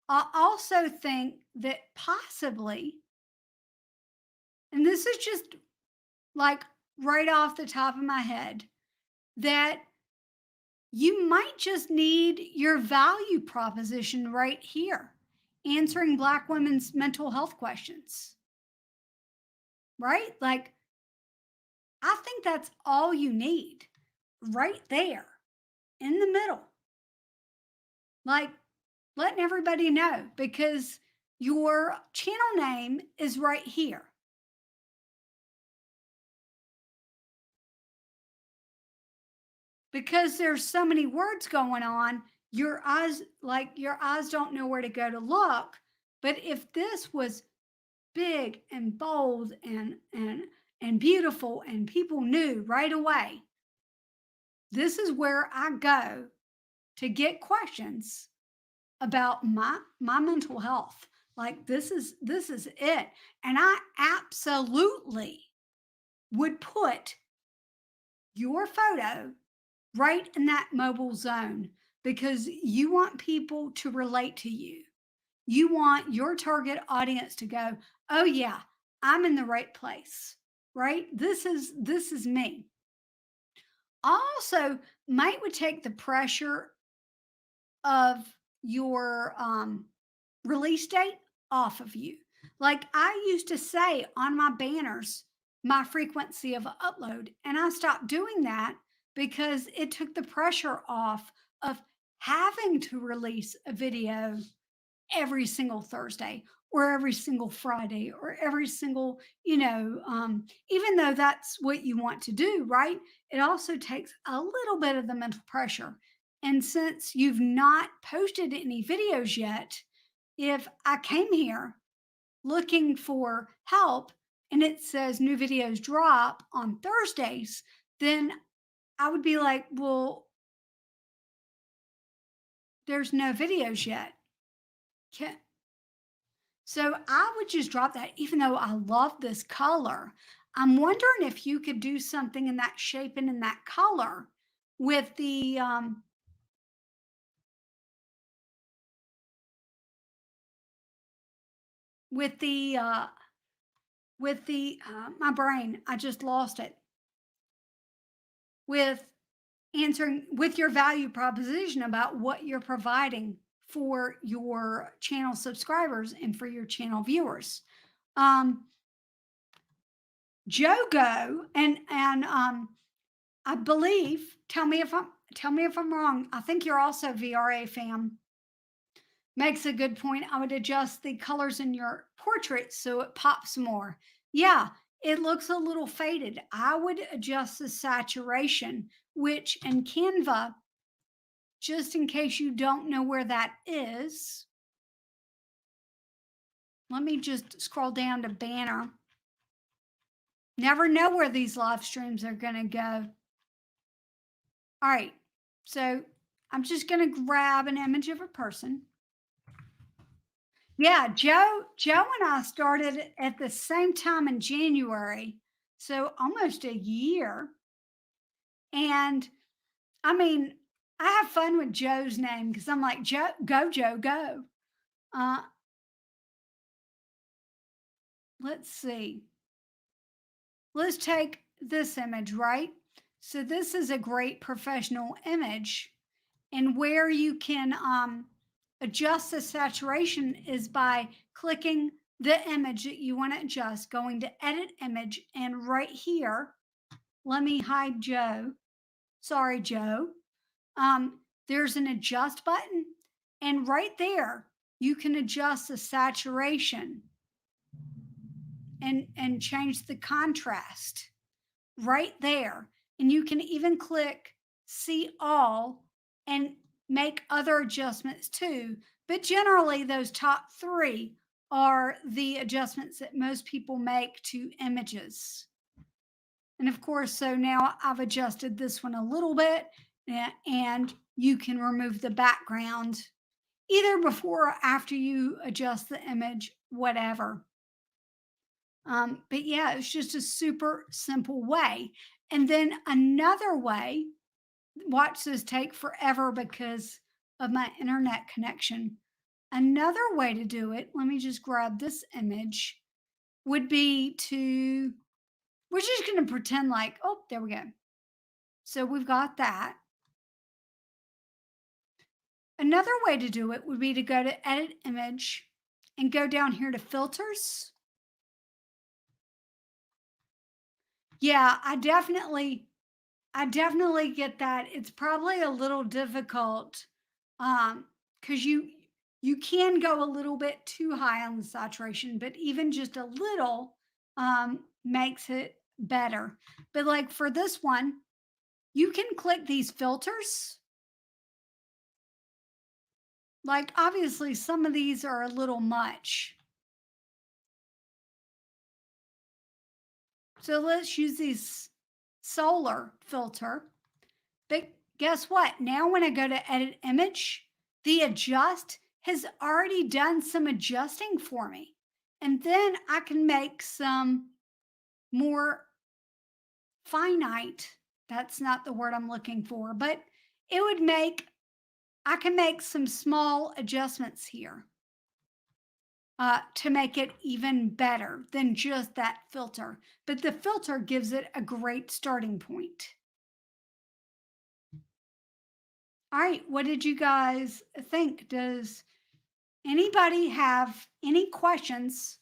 I also think that possibly, and this is just like right off the top of my head, that you might just need your value proposition right here, answering Black women's mental health questions, right? Like, I think that's all you need right there in the middle. Like, letting everybody know, because your channel name is right here. Because there's so many words going on, your eyes don't know where to go to look. But if this was big and bold and beautiful and people knew right away, this is where I go to get questions about my mental health. Like, this is it. And I absolutely would put your photo right in that mobile zone, because you want people to relate to you. You want your target audience to go, oh yeah, I'm in the right place, right? This is me. Also, might would take the pressure of your release date off of you. Like I used to say on my banners, my frequency of upload, and I stopped doing that because it took the pressure off of having to release a video every single Thursday or every single Friday or every single, even though that's what you want to do, right? It also takes a little bit of the mental pressure. And since you've not posted any videos yet, if I came here looking for help and it says new videos drop on Thursdays, then I would be like, well, there's no videos yet. Can, So I would just drop that, even though I love this color. I'm wondering if you could do something in that shape and in that color with with the my brain. I just lost it. With answering with your value proposition about what you're providing for your channel subscribers and for your channel viewers. Um, Jogo and I believe, tell me if I'm wrong. I think you're also VRA fam. Makes a good point. I would adjust the colors in your portrait so it pops more. Yeah, it looks a little faded. I would adjust the saturation, which in Canva, just in case you don't know where that is, let me just scroll down to banner. Never know where these live streams are going to go. All right, so I'm just going to grab an image of a person. Yeah, Joe and I started at the same time in January, so almost a year. And I mean, I have fun with Joe's name because I'm like, Joe, go. Uh, let's see. Let's take this image, right? So this is a great professional image. And where you can adjust the saturation is by clicking the image that you want to adjust, going to edit image, and right here, let me hide Joe. Sorry, Joe. There's an adjust button, and right there, you can adjust the saturation and change the contrast right there. And you can even click see all and make other adjustments too. But generally, those top three are the adjustments that most people make to images. And of course, so now I've adjusted this one a little bit, and you can remove the background either before or after you adjust the image, whatever. But yeah, it's just a super simple way. And then another way, watch this take forever because of my internet connection. Another way to do it, let me just grab this image, would be to, we're just going to pretend like, oh, there we go. So we've got that. Another way to do it would be to go to edit image and go down here to filters. Yeah, I definitely get that. It's probably a little difficult because you can go a little bit too high on the saturation, but even just a little makes it better. But like for this one, you can click these filters. Like obviously some of these are a little much. So let's use this solar filter. But guess what? Now when I go to edit image, the adjust has already done some adjusting for me. And then I can make some more finite, that's not the word I'm looking for, but it would make, I can make some small adjustments here. to make it even better than just that filter. But the filter gives it a great starting point. All right, what did you guys think? Does anybody have any questions?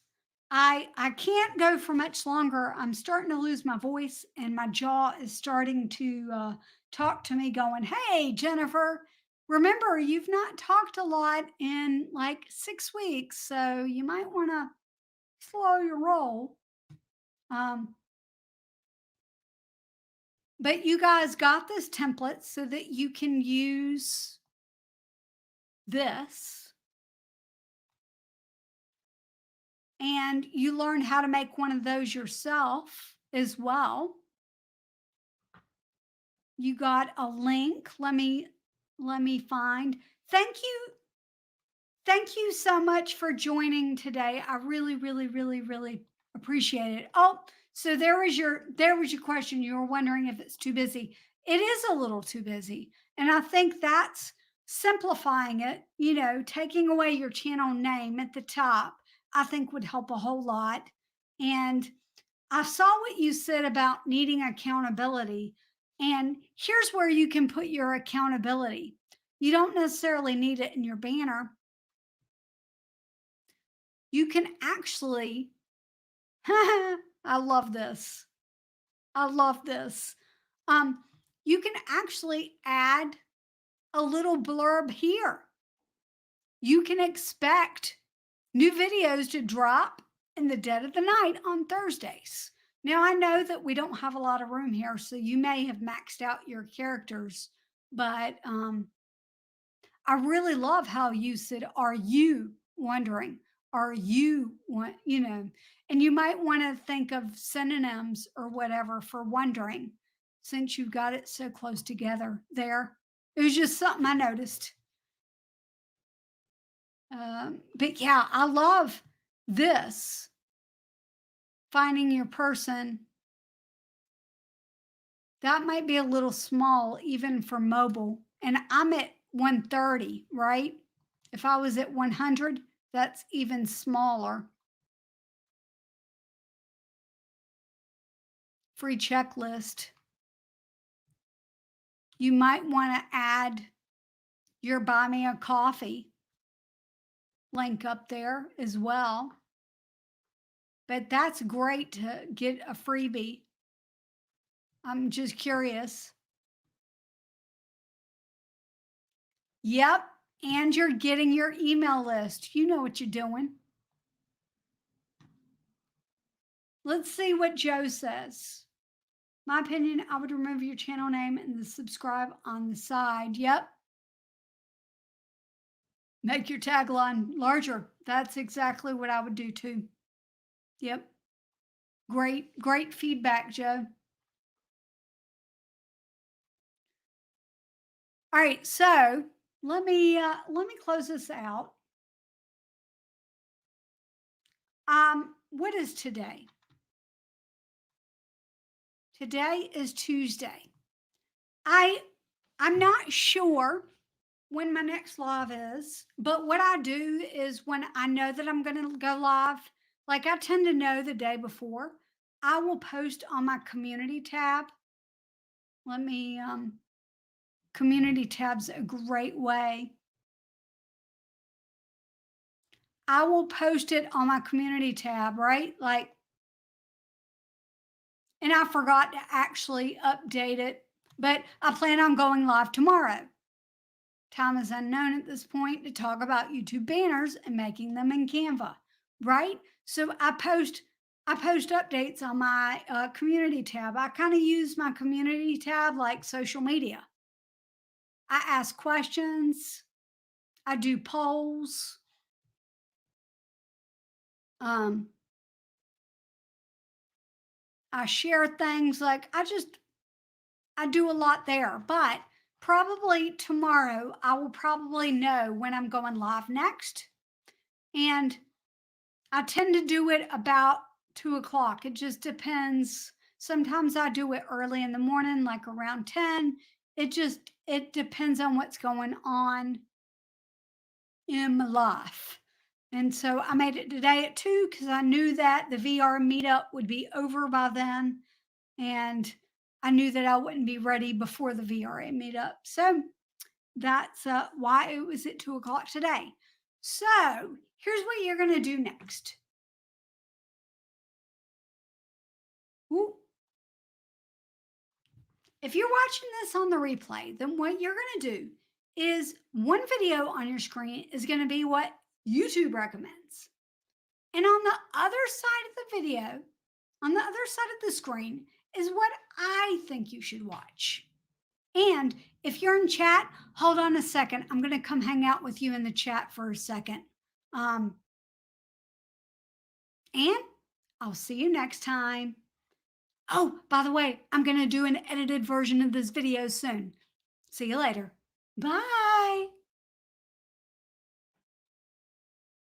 I can't go for much longer. I'm starting to lose my voice and my jaw is starting to talk to me going, "Hey, Jennifer, remember you've not talked a lot in like 6 weeks, so you might want to slow your roll." Um, but you guys got this template so that you can use this, and you learned how to make one of those yourself as well. You got a link. Let me find. Thank you. Thank you so much for joining today. I really, really, really, really appreciate it. Oh, so there was your question. You were wondering if it's too busy. It is a little too busy. And I think that's simplifying it, taking away your channel name at the top, I think would help a whole lot. And I saw what you said about needing accountability. And here's where you can put your accountability. You don't necessarily need it in your banner. You can actually, I love this. I love this. Um, you can actually add a little blurb here. You can expect new videos to drop in the dead of the night on Thursdays. Now, I know that we don't have a lot of room here, so you may have maxed out your characters, but I really love how you said, "Are you wondering? Are you want, and you might want to think of synonyms or whatever for wondering since you've got it so close together there. It was just something I noticed. But yeah, I love this finding your person. That might be a little small even for mobile. And I'm at 130, right? If I was at 100, that's even smaller. Free checklist. You might want to add your buy me a coffee link up there as well. But that's great to get a freebie. I'm just curious. Yep. And you're getting your email list. You know what you're doing. Let's see what Joe says. My opinion, I would remove your channel name and the subscribe on the side. Yep. Make your tagline larger. That's exactly what I would do too. Yep. Great, great feedback, Joe. All right, so let me close this out. What is today? Today is Tuesday. I I'm not sure when my next live is, but what I do is when I know that I'm going to go live, like I tend to know the day before, I will post on my community tab. Let me community tab's a great way. I will post it on my community tab, right? Like, and I forgot to actually update it, but I plan on going live tomorrow. Time is unknown at this point to talk about YouTube banners and making them in Canva, right? So I post updates on my community tab. I kind of use my community tab like social media. I ask questions. I do polls. Um, I share things like I do a lot there, but probably tomorrow I will probably know when I'm going live next. And I tend to do it about 2 o'clock. It just depends. Sometimes I do it early in the morning, like around 10. It depends on what's going on in my life. And so I made it today at 2 because I knew that the VR meetup would be over by then. And I knew that I wouldn't be ready before the VRA meetup. So that's why it was at 2 o'clock today. So here's what you're going to do next. Ooh, if you're watching this on the replay, then what you're going to do is one video on your screen is going to be what YouTube recommends. And on the other side of the video, on the other side of the screen, is what I think you should watch. And if you're in chat, hold on a second. I'm going to come hang out with you in the chat for a second. And I'll see you next time. Oh, by the way, I'm going to do an edited version of this video soon. See you later. Bye.